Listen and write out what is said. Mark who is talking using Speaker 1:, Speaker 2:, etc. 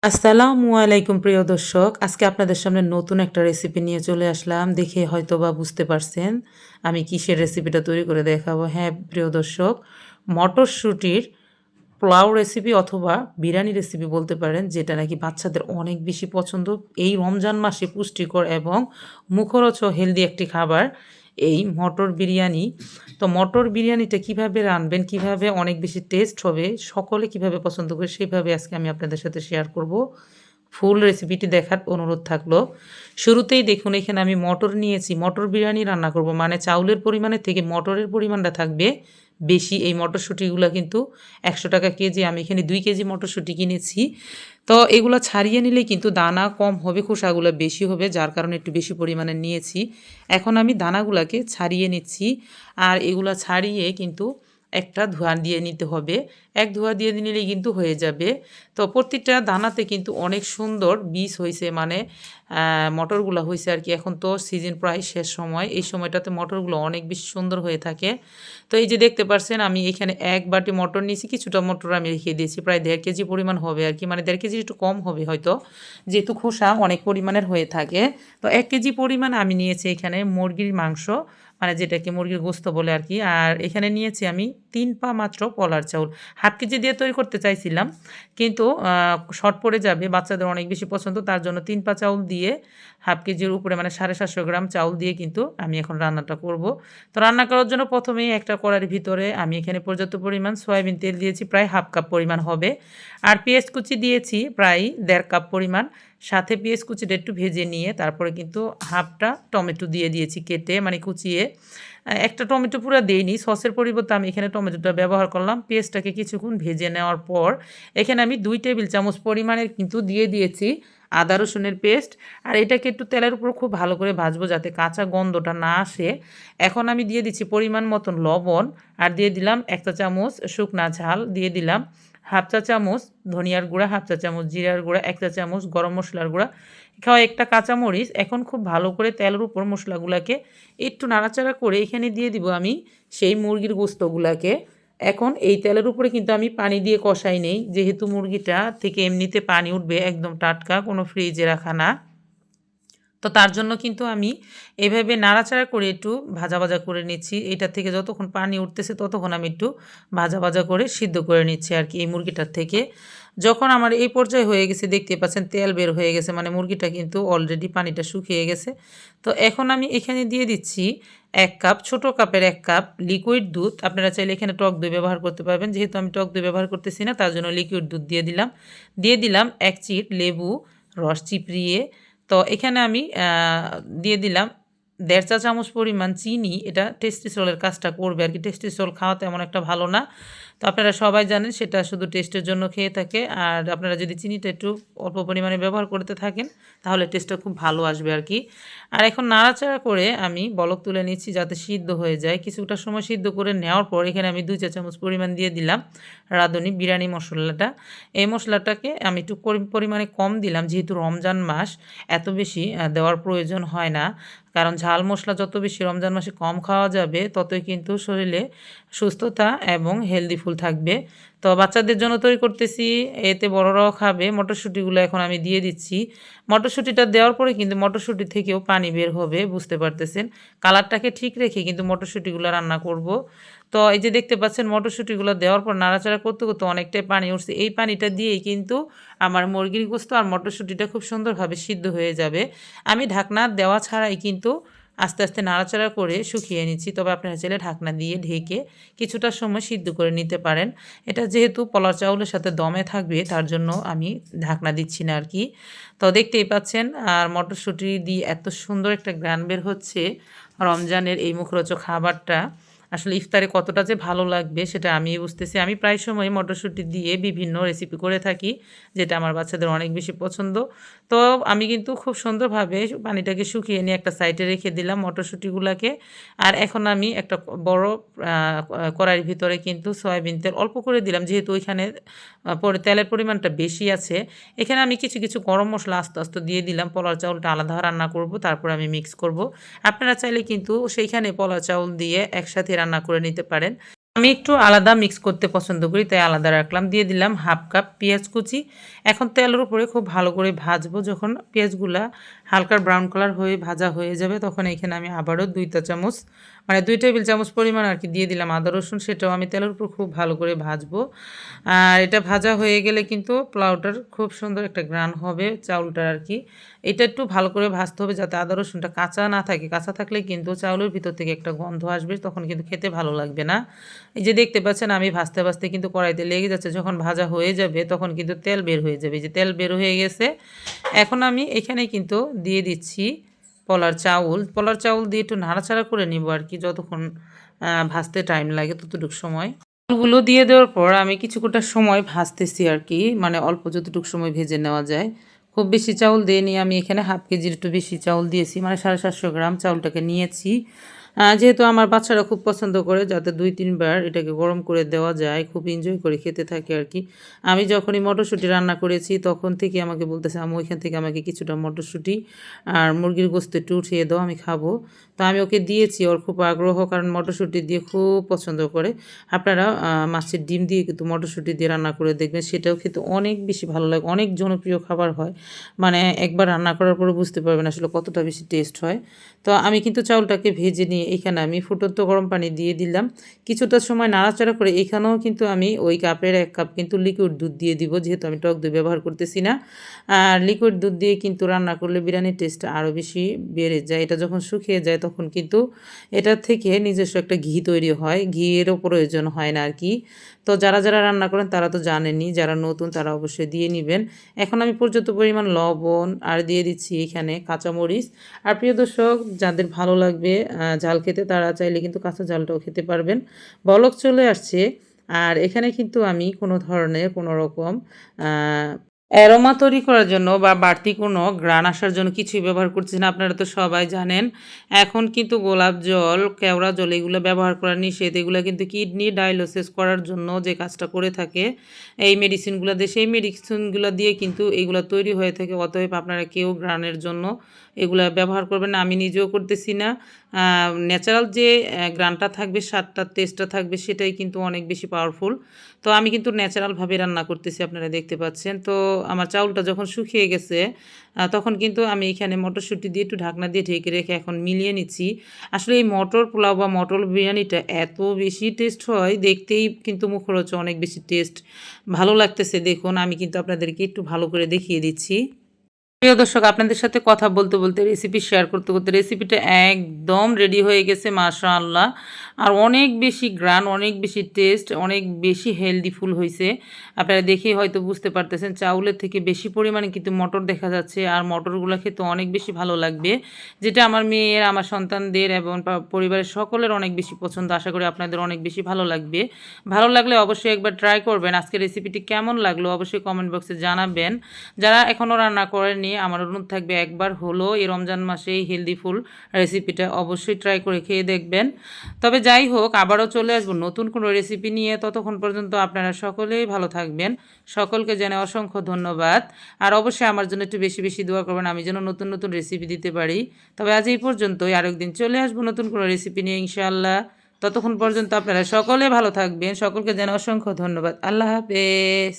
Speaker 1: আসসালামু আলাইকুম প্রিয় দর্শক। আজকে আপনাদের সামনে নতুন একটা রেসিপি নিয়ে চলে আসলাম। দেখে হয়তোবা বুঝতে পারছেন আমি কিসের রেসিপিটা তৈরি করে দেখাবো। হ্যাঁ, প্রিয় দর্শক, মটরশুঁটির পোলাও রেসিপি অথবা বিরিয়ানি রেসিপি বলতে পারেন, যেটা নাকি বাচ্চাদের অনেক বেশি পছন্দ। এই রমজান মাসে পুষ্টিকর এবং মুখরোচক হেলদি একটি খাবার এই মটর বিরিয়ানি। তো মটর বিরিয়ানিটা কিভাবে রাঁধবেন, কিভাবে অনেক বেশি টেস্ট হবে, সকলে কিভাবে পছন্দ করে সেভাবে আজকে আমি আপনাদের সাথে শেয়ার করব। ফুল রেসিপিটি দেখার অনুরোধ থাকলো। শুরুতেই দেখুন, এখানে আমি মটর নিয়েছি। মটর বিরিয়ানি রান্না করব, মানে চাউলের পরিমাণের থেকে মটরের পরিমাণটা থাকবে বেশি। এই মটরশুঁটিগুলো কিন্তু ১০০ টাকা কেজি। আমি এখানে ২ কেজি মটরশুঁটি কিনেছি। তো এগুলো ছাড়িয়ে নিলে কিন্তু দানা কম হবে, খোসাগুলো বেশি হবে, যার কারণে একটু বেশি পরিমাণে নিয়েছি। এখন আমি দানাগুলোকে ছাড়িয়ে নিচ্ছি। আর এগুলা ছাড়িয়ে কিন্তু একটা ধোঁয়া দিয়ে নিতে হবে। এক ধোঁয়া দিয়ে নিলেই কিন্তু হয়ে যাবে। তো প্রত্যেকটা দানাতে কিন্তু অনেক সুন্দর বীজ হয়েছে, মানে মটরগুলো হয়েছে আর কি। এখন তো সিজন প্রায় শেষ সময়, এই সময়টাতে মটরগুলো অনেক বেশি সুন্দর হয়ে থাকে। তো এই যে দেখতে পাচ্ছেন, আমি এখানে ১ বাটি মটর নিয়েছি। কিছুটা মটর আমি রেখে দিয়েছি, প্রায় ১.৫ কেজি পরিমাণ হবে আর কি, মানে ১.৫ কেজির একটু কম হবে হয়তো, যেহেতু খোসা অনেক পরিমাণের হয়ে থাকে। তো ১ কেজি পরিমাণ আমি নিয়েছি এখানে মুরগির মাংস, মানে যেটাকে মুরগির গোস্ত বলে আর কি। আর এখানে নিয়েছি আমি ৩ পা মাত্র পলার চাউল। হাফ কেজি দিয়ে তৈরি করতে চাইছিলাম, কিন্তু শর্ট পড়ে যাবে, বাচ্চাদের অনেক বেশি পছন্দ, তার জন্য ৩ পা চাউল দিয়ে হাফ কেজির উপরে মানে ৭৫০ গ্রাম চাউল দিয়ে কিন্তু আমি এখন রান্নাটা করব। তো রান্না করার জন্য প্রথমেই একটা কড়াইয়ের ভিতরে আমি এখানে পর্যাপ্ত পরিমাণ সয়াবিন তেল দিয়েছি, প্রায় হাফ কাপ পরিমাণ হবে। আর পেঁয়াজ কুচি দিয়েছি প্রায় ১.৫ কাপ পরিমাণ। সাথে পেঁয়াজ কুচিটা একটু ভেজে নিয়ে তারপরে কিন্তু হাফটা টমেটো দিয়ে দিয়েছি কেটে, মানে কুচিয়ে। একটা টমেটো পুরো দেইনি, সসের পরিবর্তে আমি এখানে টমেটোটা ব্যবহার করলাম। পেঁয়াজটাকে কিছুক্ষণ ভেজে নেওয়ার পর এখানে আমি ২ টেবিল চামচ পরিমাণের কিন্তু দিয়ে দিয়েছি আদা রসুনের পেস্ট। আর এটাকে একটু তেলের উপর খুব ভালো করে ভাজবো যাতে কাঁচা গন্ধটা না আসে। এখন আমি দিয়ে দিচ্ছি পরিমাণ মতন লবণ, আর দিয়ে দিলাম ১ চা চামচ শুকনা ঝাল, দিয়ে দিলাম হাফ চা চামচ ধনিয়ার গুঁড়া, হাফ চা চামচ জিরার গুঁড়া, ১ চা চামচ গরম মশলার গুঁড়া, কয়েকটা কাঁচামরিচ। এখন খুব ভালো করে তেলের উপর মশলাগুলোকে একটু নাড়াচাড়া করে এখানে দিয়ে দিব আমি সেই মুরগির গোস্তগুলোকে। এখন এই তেলের উপরে কিন্তু আমি পানি দিয়ে কষাই নেই, যেহেতু মুরগিটা থেকে এমনিতে পানি উঠবে, একদম টাটকা, কোনো ফ্রিজে রাখা না। তো তার জন্য কিন্তু আমি এভাবে নাড়াচাড়া করে একটু ভাজা ভাজা করে নিচ্ছি। এইটার থেকে যতক্ষণ পানি উঠতেছে ততক্ষণ আমি একটু ভাজা ভাজা করে সিদ্ধ করে নিচ্ছি আর কি এই মুরগিটার থেকে। যখন আমার এই পর্যায়ে হয়ে গেছে, দেখতে পাচ্ছেন তেল বের হয়ে গেছে, মানে মুরগিটা কিন্তু অলরেডি পানিটা শুকিয়ে গেছে। তো এখন আমি এখানে দিয়ে দিচ্ছি ১ কাপ, ছোটো কাপের ১ কাপ লিকুইড দুধ। আপনারা চাইলে এখানে টক দই ব্যবহার করতে পারবেন, যেহেতু আমি টক দই ব্যবহার করতেছি না তার জন্য লিকুইড দুধ দিয়ে দিলাম। দিয়ে দিলাম ১ চিট লেবু রস চিপড়িয়ে। তো এখানে আমি দিয়ে দিলাম ১.৫ চা চামচ পরিমাণ চিনি। এটা টেস্টিসলের কাজটা করবে আর কি। টেস্টিসল খাওয়া তেমন একটা ভালো না, তো আপনারা সবাই জানেন সেটা শুধু টেস্টের জন্য খেয়ে থাকে। আর আপনারা যদি চিনিটা একটু অল্প পরিমাণে ব্যবহার করতে থাকেন তাহলে টেস্টটা খুব ভালো আসবে আর কি। আর এখন নাড়াচাড়া করে আমি বলক তুলে নিচ্ছি যাতে সিদ্ধ হয়ে যায়। কিছুটা সময় সিদ্ধ করে নেওয়ার পর এখানে আমি ২ চা চামচ পরিমাণ দিয়ে দিলাম রাঁধুনি বিরিয়ানি মশলাটা। এই মশলাটাকে আমি একটু পরিমাণে কম দিলাম, যেহেতু রমজান মাস এত বেশি দেওয়ার প্রয়োজন হয় না। কারণ ঝাল মশলা যত বেশি রমজান মাসে কম খাওয়া যাবে ততই কিন্তু শরীরে সুস্থতা এবং হেলদি ফুল থাকবে। তো বাচ্চাদের জন্য তৈরি করতেছি, এতে বড়রাও খাবে। মটরশুঁটিগুলো এখন আমি দিয়ে দিচ্ছি। মটরশুঁটিটা দেওয়ার পরে কিন্তু মটরশুঁটি থেকেও পানি বের হবে, বুঝতে পারতেছেন। কালারটাকে ঠিক রেখে কিন্তু মটরশুঁটিগুলো রান্না করব। তো এই যে দেখতে পাচ্ছেন মটরশুঁটিগুলো দেওয়ার পর নাড়াচাড়া করতে করতে অনেকটাই পানি উঠছে। এই পানিটা দিয়েই কিন্তু আমার মুরগির গোস্ত আর মটরশুঁটিটা খুব সুন্দরভাবে সিদ্ধ হয়ে যাবে। আমি ঢাকনা দেওয়া ছাড়াই কিন্তু আস্তে আস্তে নাড়াচাড়া করে শুকিয়ে নিচ্ছি। তবে আপনারা চাইলে ঢাকনা দিয়ে ঢেকে কিছুটা সময় সিদ্ধ করে নিতে পারেন। এটা যেহেতু পোলাও চাউলের সাথে দমে থাকবে তার জন্য আমি ঢাকনা দিচ্ছি না আর কি। তো দেখতেই পাচ্ছেন, আর মটরশুঁটি দিয়ে এত সুন্দর একটা ঘ্রাণ বের হচ্ছে রমজানের এই মুখরোচক খাবারটা। আসলে ইফতারে কতটা যে ভালো লাগবে সেটা আমিই বুঝতেছি। আমি প্রায় সময় মটরশুঁটি দিয়ে বিভিন্ন রেসিপি করে থাকি, যেটা আমার বাচ্চাদের অনেক বেশি পছন্দ। তো আমি কিন্তু খুব সুন্দরভাবে পানিটাকে শুকিয়ে নিয়ে একটা সাইডে রেখে দিলাম মটরশুঁটিগুলাকে। আর এখন আমি একটা বড় কড়াইয়ের ভিতরে কিন্তু সয়াবিন তেল অল্প করে দিলাম, যেহেতু ওইখানে তেলের পরিমাণটা বেশি আছে। এখানে আমি কিছু কিছু গরম মশলা আস্তে আস্তে দিয়ে দিলাম। পোলাও চাউলটা আলাদা রান্না করব, তারপর আমি মিক্স করব। আপনারা চাইলে কিন্তু সেইখানে পোলাও চাউল দিয়ে একসাথে রান্না করে নিতে পারেন। আমি একটু আলাদা মিক্স করতে পছন্দ করি, তাই আলাদা রাখলাম। দিয়ে দিলাম হাফ কাপ পেঁয়াজ কুচি। এখন তেলের উপরে খুব ভালো করে ভাজবো। যখন পেঁয়াজগুলা হালকা ব্রাউন কালার হয়ে ভাজা হয়ে যাবে, তখন এখানে আমি আবারও ২ চা চামচ মানে ২ টেবিল চামচ পরিমাণ আর কি দিয়ে দিলাম আদা রসুন। সেটাও আমি তেলের উপর খুব ভালো করে ভাজবো। আর এটা ভাজা হয়ে গেলে কিন্তু পোলাওটার খুব সুন্দর একটা ঘ্রাণ হবে চাউলটার আর কি। এটা একটু ভালো করে ভাজতে হবে যাতে আদা রসুনটা কাঁচা না থাকে। কাঁচা থাকলে কিন্তু চাউলের ভিতর থেকে একটা গন্ধ আসবে, তখন কিন্তু খেতে ভালো লাগবে না। এই যে দেখতে পাচ্ছেন আমি ভাজতে ভাজতে কিন্তু কড়াইতে লেগে যাচ্ছে। যখন ভাজা হয়ে যাবে তখন কিন্তু তেল বের হয়ে যাবে। এই যে তেল বের হয়ে গেছে। এখন আমি এখানে কিন্তু দিয়ে দিচ্ছি পোলার চাউল। পোলার চাউল দিয়ে একটু নাড়াচাড়া করে নিব আর কি, যতক্ষণ ভাজতে টাইম লাগে ততটুকু সময়। চাউলগুলো দিয়ে দেওয়ার পর আমি কিছুটা সময় ভাজতেছি আর কি, মানে অল্প যতটুকু সময় ভেজে নেওয়া যায়। খুব বেশি চাউল দিয়ে নিয়ে আমি এখানে হাফ কেজির একটু বেশি চাউল দিয়েছি, মানে 750 গ্রাম চাউলটাকে নিয়েছি। যেহেতু আমার বাচ্চারা খুব পছন্দ করে, যাতে ২-৩ বার এটাকে গরম করে দেওয়া যায়, খুব এনজয় করে খেতে থাকে আর কি। আমি যখনই মটরশুঁটি রান্না করেছি তখন থেকে আমাকে বলতেছে, আম্মু ওইখান থেকে আমাকে কিছুটা মটরশুঁটি আর মুরগির গোস্ত একটু উঠিয়ে দাও, আমি খাবো। তো আমি ওকে দিয়েছি, ওর খুব আগ্রহ, কারণ মটরশুঁটি দিয়ে খুব পছন্দ করে। আপনারা মাছের ডিম দিয়ে কিন্তু মটরশুঁটি দিয়ে রান্না করে দেখবেন, সেটাও খেতে অনেক বেশি ভালো লাগে, অনেক জনপ্রিয় খাবার হয়। মানে একবার রান্না করার পরে বুঝতে পারবেন আসলে কতটা বেশি টেস্ট হয়। তো আমি কিন্তু চাউলটাকে ভেজে নিয়ে এখানে আমি ফুটন্ত গরম পানি দিয়ে দিলাম। কিছুটা সময় নাড়াচাড়া করে এখানেও কিন্তু আমি ওই কাপের ১ কাপ কিন্তু লিকুইড দুধ দিয়ে দিব, যেহেতু আমি টক দই ব্যবহার করতেছি না। আর লিকুইড দুধ দিয়ে কিন্তু রান্না করলে বিরিয়ানির টেস্টটা আরও বেশি বেড়ে যায়। এটা যখন শুকিয়ে যায় তখন কিন্তু এটার থেকে নিজস্ব একটা ঘি তৈরি হয়, ঘিয়েরও প্রয়োজন হয় না আর কি। তো যারা রান্না করেন তারা তো জানেনই, যারা নতুন তারা অবশ্যই দিয়ে নিবেন। এখন আমি পর্যাপ্ত পরিমাণ লবণ আর দিয়ে দিচ্ছি এখানে কাঁচামরিচ। আর প্রিয় দর্শক, যাদের ভালো লাগবে ঝাল খেতে তারা চাইলে কিন্তু কাঁচা ঝালটাও খেতে পারবেন। বলক চলে আসছে। আর এখানে কিন্তু আমি কোনো ধরনের কোনো রকম অ্যারোমা তৈরি করার জন্য বা বাড়তি কোনো ঘ্রাণ আসার জন্য কিছুই ব্যবহার করছি না। আপনারা তো সবাই জানেন এখন কিন্তু গোলাপ জল, কেওড়া জল এগুলো ব্যবহার করা নিষেধ। এগুলো কিন্তু কিডনি ডায়ালিসিস করার জন্য যে কাজটা করে থাকে এই মেডিসিনগুলো দিয়ে, সেই মেডিসিনগুলো দিয়ে কিন্তু এগুলো তৈরি হয়ে থাকে। অতএব আপনারা কেউ ঘ্রাণের জন্য এগুলা ব্যবহার করবেন না। আমি নিজেও করতেছি না। ন্যাচারাল যে ঘ্রাণটা থাকবে, স্বাদটা, টেস্টটা থাকবে, সেটাই কিন্তু অনেক বেশি পাওয়ারফুল। তো আমি কিন্তু ন্যাচারালভাবে রান্না করতেছি, আপনারা দেখতে পাচ্ছেন। তো আমার চাউলটা যখন শুকিয়ে গেছে তখন কিন্তু আমি এখানে মটরশুঁটি দিয়ে একটু ঢাকনা দিয়ে ঢেকে রেখে এখন মিলিয়ে নিচ্ছি। আসলে এই মটর পোলাও বা মটর বিরিয়ানিটা এত বেশি টেস্ট হয়, দেখতেই কিন্তু মুখরোচক, অনেক বেশি টেস্ট। ভালো লাগতেছে দেখুন, আমি কিন্তু আপনাদেরকে একটু ভালো করে দেখিয়ে দিচ্ছি। প্রিয় দর্শক, আপনাদের সাথে কথা বলতে বলতে রেসিপি শেয়ার করতে করতে রেসিপিটা একদম রেডি হয়ে গেছে মাশাআল্লাহ। আর অনেক বেশি গ্রান, অনেক বেশি টেস্ট, অনেক বেশি হেলদিফুল হয়েছে। আপনারা দেখেই হয়তো বুঝতে পারতেছেন চাউলের থেকে বেশি পরিমাণে কিন্তু মটর দেখা যাচ্ছে, আর মটরগুলো খেতে অনেক বেশি ভালো লাগবে, যেটা আমার মেয়ের, আমার সন্তানদের এবং পরিবারের সকলের অনেক বেশি পছন্দ। আশা করি আপনাদের অনেক বেশি ভালো লাগবে। ভালো লাগলে অবশ্যই একবার ট্রাই করবেন। আজকের রেসিপিটি কেমন লাগলো অবশ্যই কমেন্ট বক্সে জানাবেন। যারা এখনও রান্না করেননি, আমার অনুরোধ থাকবে একবার হলো এই রমজান মাসে এই হেলদিফুল রেসিপিটা অবশ্যই ট্রাই করে খেয়ে দেখবেন। তবে যাই হোক, আবারও চলে আসবো নতুন কোনো রেসিপি নিয়ে। ততক্ষণ পর্যন্ত আপনারা সকলেই ভালো থাকবেন। সকলকে জানাই অসংখ্য ধন্যবাদ। আর অবশ্যই আমার জন্য একটু বেশি বেশি দোয়া করবেন, আমি যেন নতুন নতুন রেসিপি দিতে পারি। তবে আজ এই পর্যন্তই, আরেকদিন চলে আসবো নতুন কোনো রেসিপি নিয়ে ইনশাআল্লাহ। ততক্ষণ পর্যন্ত আপনারা সকলে ভালো থাকবেন। সকলকে জানাই অসংখ্য ধন্যবাদ। আল্লাহ হাফেজ।